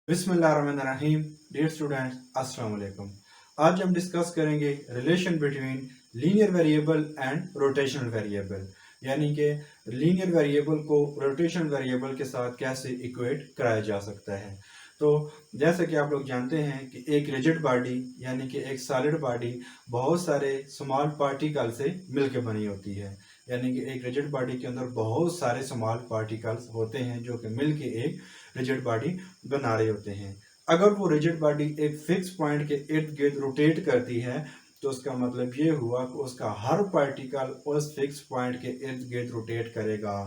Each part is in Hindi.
बिस्मिल्लाहिर्रहमानिर्रहीम। डियर स्टूडेंट्स, अस्सलाम वालेकुम। आज हम डिस्कस करेंगे relation between linear variable and rotational variable, यानी कि लीनियर वेरिएबल को रोटेशनल वेरिएबल के साथ कैसे इक्वेट कराया जा सकता है। तो जैसा कि आप लोग जानते हैं कि एक रिजिड बॉडी यानी कि एक सॉलिड बॉडी बहुत सारे स्मॉल पार्टिकल से मिलकर बनी होती है। यानी कि एक रिजिड बॉडी के अंदर बहुत सारे स्मॉल पार्टिकल्स होते हैं जो कि मिलके एक रिजिड बॉडी बना रहे होते हैं। अगर वो रिजिड बॉडी एक फिक्स पॉइंट के इर्द गिर्द रोटेट करती है तो उसका मतलब ये हुआ कि उसका हर पार्टिकल उस फिक्स पॉइंट के इर्द गिर्द रोटेट करेगा।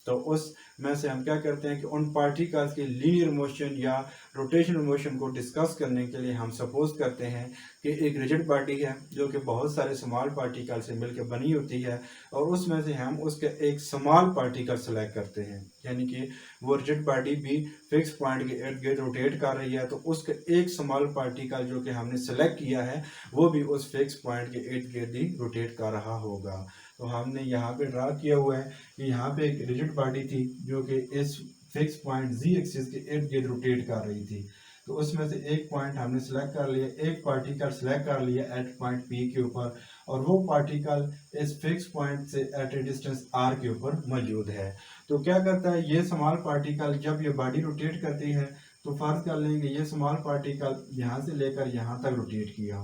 तो उस में से हम क्या करते हैं कि उन पार्टिकल्स की लीनियर मोशन या रोटेशनल मोशन को डिस्कस करने के लिए हम सपोज करते हैं कि एक रिजिड बॉडी है जो कि बहुत सारे स्मॉल पार्टिकल से मिलकर बनी होती है और उसमें से हम उसके एक स्मॉल पार्टिकल सेलेक्ट करते हैं। यानी कि वो रिजिड बॉडी भी फिक्स पॉइंट के इर्द गिर्द रोटेट कर रही है तो उसके एक स्मॉल पार्टिकल जो कि हमने सेलेक्ट किया है वो भी उस फिक्स पॉइंट के इर्द गिर्द ही रोटेट कर रहा होगा। तो हमने यहाँ पे ड्रा किया हुआ है कि यहाँ पे एक रिजिड बॉडी थी जो कि इस फिक्स पॉइंट जी एक्सिस के इर्द गिर्द रोटेट कर रही थी। तो उसमें से एक पॉइंट हमने सिलेक्ट कर लिया, एक पार्टिकल सिलेक्ट कर लिया एट पॉइंट पी के ऊपर और वो पार्टिकल इस फिक्स पॉइंट से एट ए डिस्टेंस आर के ऊपर मौजूद है। तो क्या करता है ये स्मॉल पार्टिकल जब ये बॉडी रोटेट करती है तो फर्ज कर लेंगे ये स्मॉल पार्टिकल यहाँ से लेकर यहाँ तक रोटेट किया,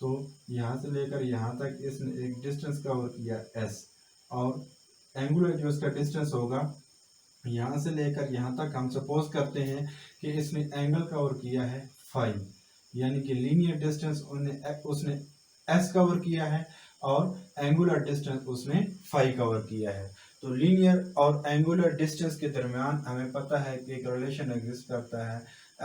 तो यहाँ से लेकर यहाँ तक इसने एक डिस्टेंस कवर किया एस और एंगुलर जो इसका डिस्टेंस होगा यहाँ से लेकर यहाँ तक हम सपोज करते हैं कि इसने एंगल कवर किया है फाइव, यानी कि लीनियर डिस्टेंस उसने एस कवर किया है और एंगुलर डिस्टेंस उसने फाइव कवर किया है। तो लीनियर और एंगुलर डिस्टेंस के दरमियान हमें पता है कि एक रिलेशन एग्जिस्ट करता है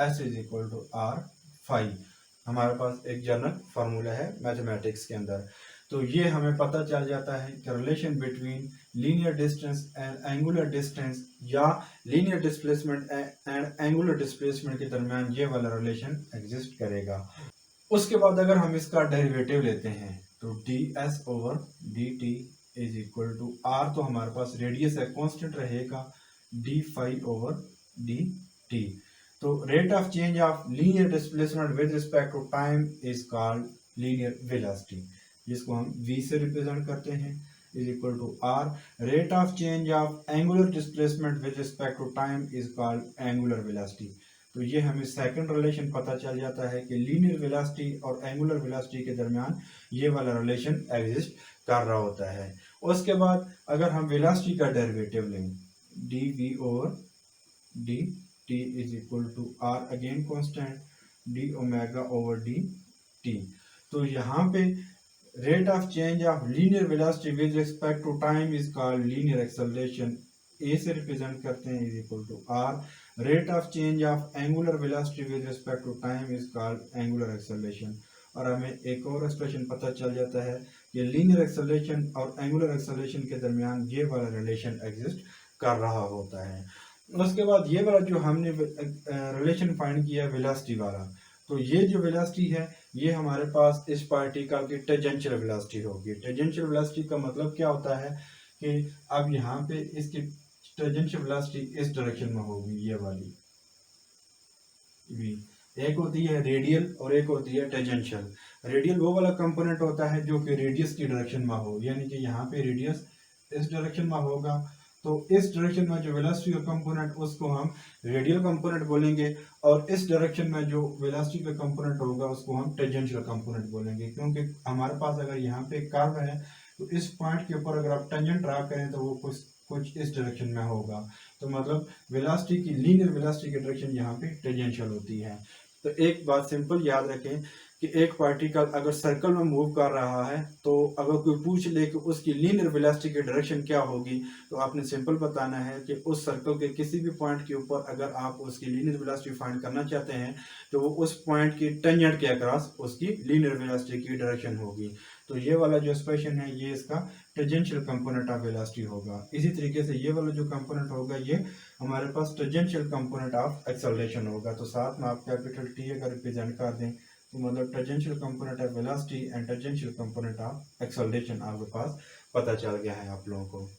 S is equal to R five. हमारे पास एक जनरल फार्मूला है मैथमेटिक्स के अंदर। तो ये हमें पता चल जाता है कि relation between linear distance and angular distance या linear displacement and angular displacement के दरमियान ये वाला रिलेशन एग्जिस्ट करेगा। उसके बाद अगर हम इसका डेरिवेटिव लेते हैं तो d s over d t is equal to r, तो हमारे पास रेडियस है कांस्टेंट रहेगा d five over d t. तो rate of change of linear displacement with respect to time is called linear velocity, जिसको हम v से रिप्रेजेंट करते हैं is equal to r. Rate of change of angular displacement with respect to time is called angular velocity. तो ये हमें सेकंड रिलेशन पता चल जाता है कि लीनियर वेलोसिटी और एंगुलर वेलोसिटी के दरमियान ये वाला रिलेशन एग्जिस्ट कर रहा होता है। उसके बाद अगर हम वेलोसिटी का डेरिवेटिव लें d v over d t is equal to r, again constant d omega over d t. तो यहाँ पे rate of change of linear velocity with respect to time is called linear acceleration, a से रिप्रेजेंट करते हैं is equal to r. Rate of change of angular velocity with respect to time is called angular acceleration. और हमें एक और एक्सप्रेशन पता चल जाता है कि लीनियर एक्सेलरेशन और एंगुलर एक्सेलरेशन के दरमियान ये वाला रिलेशन एग्जिस्ट कर रहा होता है। उसके बाद ये वाला जो हमने रिलेशन फाइंड किया वेलोसिटी वाला, तो ये जो वेलोसिटी है ये हमारे पास इस पार्टिकल की टेंजेंशियल वेलोसिटी होगी। टेंजेंशियल वेलोसिटी का मतलब क्या होता है कि अब यहाँ पे इसकी टेंजेंशियल वेलोसिटी इस डायरेक्शन में होगी, ये वाली भी। एक होती है रेडियल और एक होती है टेंजेंशियल। रेडियल वो वाला कंपोनेंट होता है जो कि रेडियस की डायरेक्शन में हो, यानी कि यहाँ पे रेडियस इस डायरेक्शन में होगा तो इस डायरेक्शन में जो वेलोसिटी का कंपोनेंट उसको हम रेडियल कंपोनेंट बोलेंगे और इस डायरेक्शन में जो वेलोसिटी का कंपोनेंट होगा उसको हम टेंजेंशियल कंपोनेंट बोलेंगे। क्योंकि हमारे पास अगर यहाँ पे कर्व है तो इस पॉइंट के ऊपर अगर आप टेंजेंट ड्रा करें तो वो कुछ इस डायरेक्शन में होगा। तो मतलब वेलोसिटी की लीनियर वेलोसिटी की डायरेक्शन यहाँ पे टेंजेंशियल होती है। तो एक बात सिंपल याद रखें कि एक पार्टिकल अगर सर्कल में मूव कर रहा है तो अगर कोई पूछ ले कि उसकी लीनियर वेलोसिटी की डायरेक्शन क्या होगी तो आपने सिंपल बताना है कि उस सर्कल के किसी भी पॉइंट के ऊपर अगर आप उसकी लीनियर वेलोसिटी फाइंड करना चाहते हैं तो वो उस पॉइंट की टेंजेंट के अक्रॉस उसकी लीनियर वेलोसिटी की डायरेक्शन होगी। तो ये वाला जो एक्सप्रेशन है ये इसका टेंजेंशियल कंपोनेंट ऑफ वेलोसिटी होगा। इसी तरीके से ये वाला जो कंपोनेंट होगा ये हमारे पास टेंजेंशियल कंपोनेंट ऑफ एक्सेलरेशन होगा। तो साथ में आप कैपिटल टी अगर रिप्रेजेंट कर दें तो मतलब tangential component of velocity and tangential component of acceleration आपके पास पता चल गया है आप लोगों को।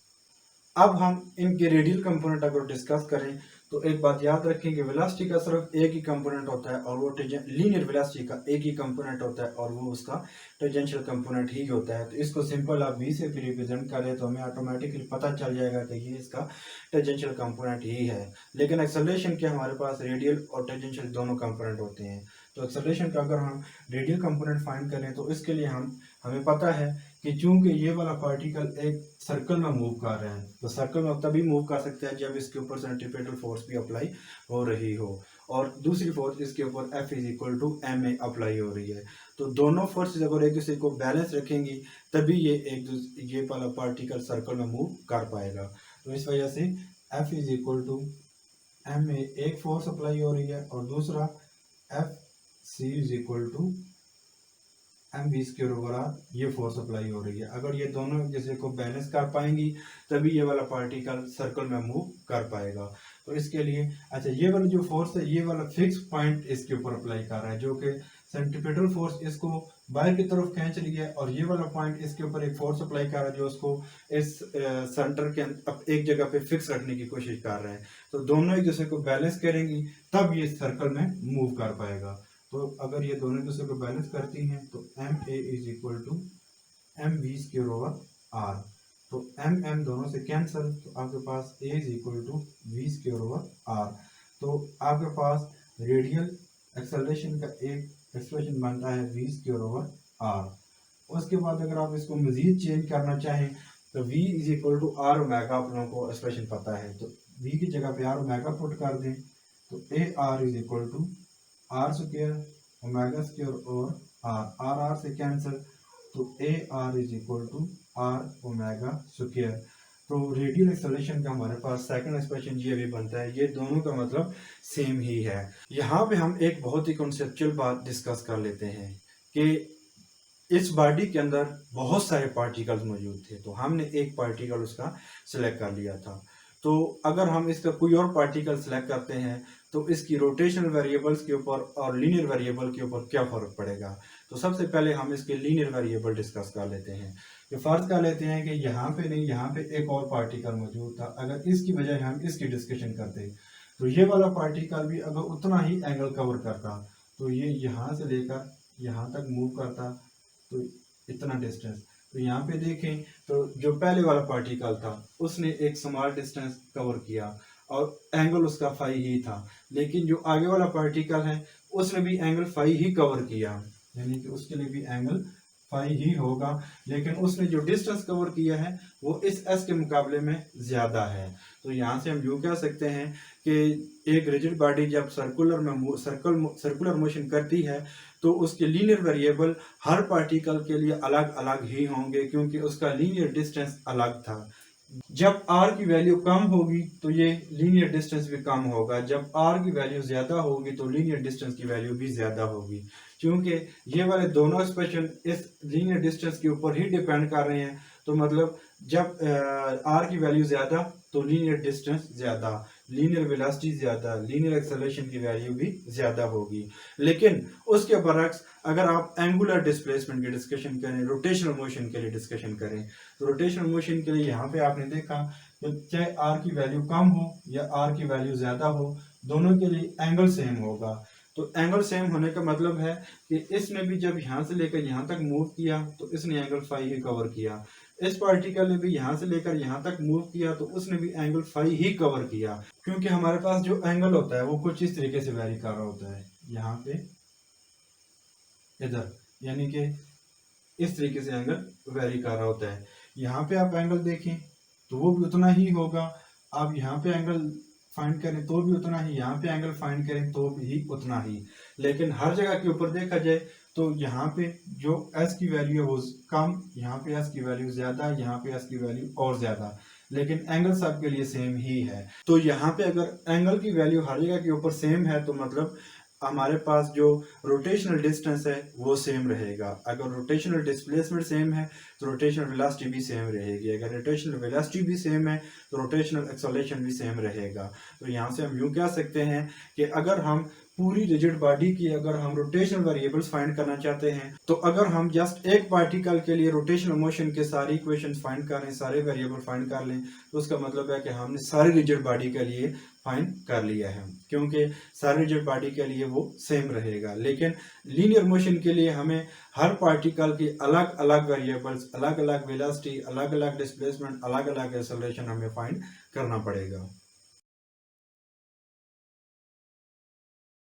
अब हम इनके रेडियल कंपोनेंट अगर डिस्कस करें तो एक बात याद रखें कि वेलोसिटी का सिर्फ एक ही कंपोनेंट होता है और वो लीनियर वेलोसिटी का एक ही कंपोनेंट होता है और वो उसका टेंजेंशियल कंपोनेंट ही होता है। तो इसको सिंपल आप v से भी रिप्रेजेंट करें तो हमें ऑटोमेटिकली पता चल जाएगा कि ये इसका टेंजेंशियल कंपोनेंट ही है। लेकिन एक्सेलरेशन के हमारे पास रेडियल और टेंजेंशियल दोनों कंपोनेंट होते हैं। तो एक्सेलरेशन का अगर हम रेडियल कंपोनेंट फाइंड करें तो इसके लिए हमें पता है कि चूंकि ये वाला पार्टिकल एक सर्कल में मूव कर रहा है, तो सर्कल में तभी मूव कर सकता है जब इसके ऊपर सेंट्रीपिटल फोर्स भी अप्लाई हो रही हो और दूसरी फोर्स इसके ऊपर F is equal to M A apply हो रही है। तो दोनों फोर्सेस अगर एक दूसरे को बैलेंस रखेंगी तभी ये वाला पार्टिकल सर्कल में मूव कर पाएगा। तो इस वजह से F is equal to M A एक फोर्स अप्लाई हो रही है और दूसरा F C is equal to M we square over R ये फोर्स अप्लाई हो रही है। अगर ये दोनों एक दूसरे को बैलेंस कर पाएंगी तभी ये वाला पार्टिकल सर्कल में मूव कर पाएगा। तो इसके लिए अच्छा ये वाला जो फोर्स है ये वाला फिक्स पॉइंट इसके ऊपर अप्लाई कर रहा है जो कि सेंट्रीपिटल फोर्स इसको बाहर की तरफ खींच रही है और ये वाला पॉइंट इसके ऊपर एक फोर्स अप्लाई कर रहा है जो उसको इस सेंटर के एक जगह पे फिक्स रखने की कोशिश कर रहे हैं। तो दोनों एक दूसरे को बैलेंस करेंगी तब ये सर्कल में मूव कर पाएगा। तो अगर ये दोनों दूसरे को बैलेंस करती हैं तो m a is equal to M we square over r. तो एम एम दोनों से कैंसिल तो आपके पास a is equal to v square over r. तो आपके पास रेडियल एक्सेलरेशन का एक एक्सप्रेशन बनता है वी स्क्वायर ओवर आर। उसके बाद अगर आप इसको मजीद चेंज करना चाहें तो v is equal to R omega आप लोगों को एक्सप्रेशन पता है तो v की जगह पे आर ओमेगा पुट कर दें तो A R is equal to R square omega square और आर आर से कैंसिल तो A R is equal to R omega square. तो रेडियल एक्सेलरेशन का हमारे पास सेकंड एक्सप्रेशन ये भी बनता है। ये दोनों का मतलब सेम ही है। यहाँ पे हम एक बहुत ही कॉन्सेप्चुअल बात डिस्कस कर लेते हैं कि इस बॉडी के अंदर बहुत सारे पार्टिकल्स मौजूद थे तो हमने एक पार्टिकल उसका सिलेक्ट कर लिया था। तो अगर हम इसका कोई और पार्टिकल सिलेक्ट करते हैं तो इसकी रोटेशनल वेरिएबल्स के ऊपर और लीनियर वेरिएबल के ऊपर क्या फ़र्क पड़ेगा। तो सबसे पहले हम इसके लीनियर वेरिएबल डिस्कस कर लेते हैं। तो फर्ज कर लेते हैं कि यहाँ पे नहीं यहाँ पे एक और पार्टिकल मौजूद था। अगर इसकी बजाय हम इसकी डिस्कशन करते तो ये वाला पार्टिकल भी अगर उतना ही एंगल कवर करता तो ये यहाँ से लेकर यहाँ तक मूव करता तो इतना डिस्टेंस। तो यहाँ पे देखें तो जो पहले वाला पार्टिकल था उसने एक स्मॉल डिस्टेंस कवर किया और एंगल उसका फाई ही था, लेकिन जो आगे वाला पार्टिकल है उसने भी एंगल फाई ही कवर किया, यानी कि उसके लिए भी एंगल फाई ही होगा, लेकिन उसने जो डिस्टेंस कवर किया है वो इस एस के मुकाबले में ज़्यादा है। तो यहाँ से हम यूँ कह सकते हैं कि एक रिजिड बॉडी जब सर्कुलर मोशन करती है तो उसके लीनियर वेरिएबल हर पार्टिकल के लिए अलग अलग ही होंगे क्योंकि उसका लीनियर डिस्टेंस अलग था। जब r की वैल्यू कम होगी तो ये लीनियर डिस्टेंस भी कम होगा, जब r की वैल्यू ज़्यादा होगी तो लीनियर डिस्टेंस की वैल्यू भी ज़्यादा होगी। क्योंकि ये वाले दोनों एक्सप्रेशन इस लीनियर डिस्टेंस के ऊपर ही डिपेंड कर रहे हैं, तो मतलब जब r की वैल्यू ज़्यादा तो लीनियर डिस्टेंस ज़्यादा, लीनियर वेलोसिटी ज़्यादा, लीनियर एक्सेलरेशन की वैल्यू भी ज़्यादा होगी। लेकिन उसके बरक्स अगर आप एंगुलर डिस्प्लेसमेंट की डिस्कशन करें, रोटेशनल मोशन के लिए डिस्कशन करें, तो रोटेशनल मोशन के लिए यहाँ पे आपने देखा तो चाहे r की वैल्यू कम हो या r की वैल्यू ज़्यादा हो, दोनों के लिए एंगल सेम होगा। तो एंगल सेम होने का मतलब है कि इसने भी जब यहाँ से लेकर यहाँ तक मूव किया तो इसने एंगल फाई ही कवर किया, इस पार्टिकल ने भी यहाँ से लेकर यहाँ तक मूव किया तो उसने भी एंगल फाई ही कवर किया। क्योंकि हमारे पास जो एंगल होता है वो कुछ इस तरीके से वेरी कर रहा होता है, यहाँ पे इधर, यानी कि इस तरीके से एंगल वेरी कर रहा होता है। यहाँ पे आप एंगल देखें तो वो भी उतना ही होगा, आप यहाँ पे एंगल फाइंड करें तो भी उतना ही, यहाँ पे एंगल फाइंड करें तो भी उतना ही। लेकिन हर जगह के ऊपर देखा जाए तो यहाँ पे जो s की वैल्यू है वो कम, यहाँ पे s की वैल्यू ज़्यादा, यहाँ पे s की वैल्यू और ज़्यादा, लेकिन एंगल सबके लिए सेम ही है। तो यहाँ पे अगर एंगल की वैल्यू हर जगह के ऊपर सेम है तो मतलब हमारे पास जो रोटेशनल डिस्टेंस है वो सेम रहेगा। अगर रोटेशनल डिस्प्लेसमेंट सेम है तो रोटेशनल वेलोसिटी भी सेम रहेगी, अगर रोटेशनल वेलोसिटी भी सेम है तो रोटेशनल एक्सेलरेशन भी सेम रहेगा। तो यहाँ से हम यूँ कह सकते हैं कि अगर हम पूरी रिजिड बॉडी की अगर हम रोटेशनल वेरिएबल्स फाइंड करना चाहते हैं, तो अगर हम जस्ट एक पार्टिकल के लिए रोटेशनल मोशन के सारी इक्वेशंस फाइंड कर लें, सारे वेरिएबल फाइंड कर लें, तो उसका मतलब है कि हमने सारी रिजिड बॉडी के लिए फाइंड कर लिया है, क्योंकि सारी रिजिड बॉडी के लिए वो सेम रहेगा। लेकिन लीनियर मोशन के लिए हमें हर पार्टिकल की अलग अलग वेरिएबल्स, अलग अलग वेलोसिटी, अलग अलग डिस्प्लेसमेंट, अलग अलग एक्सेलरेशन हमें फाइंड करना पड़ेगा।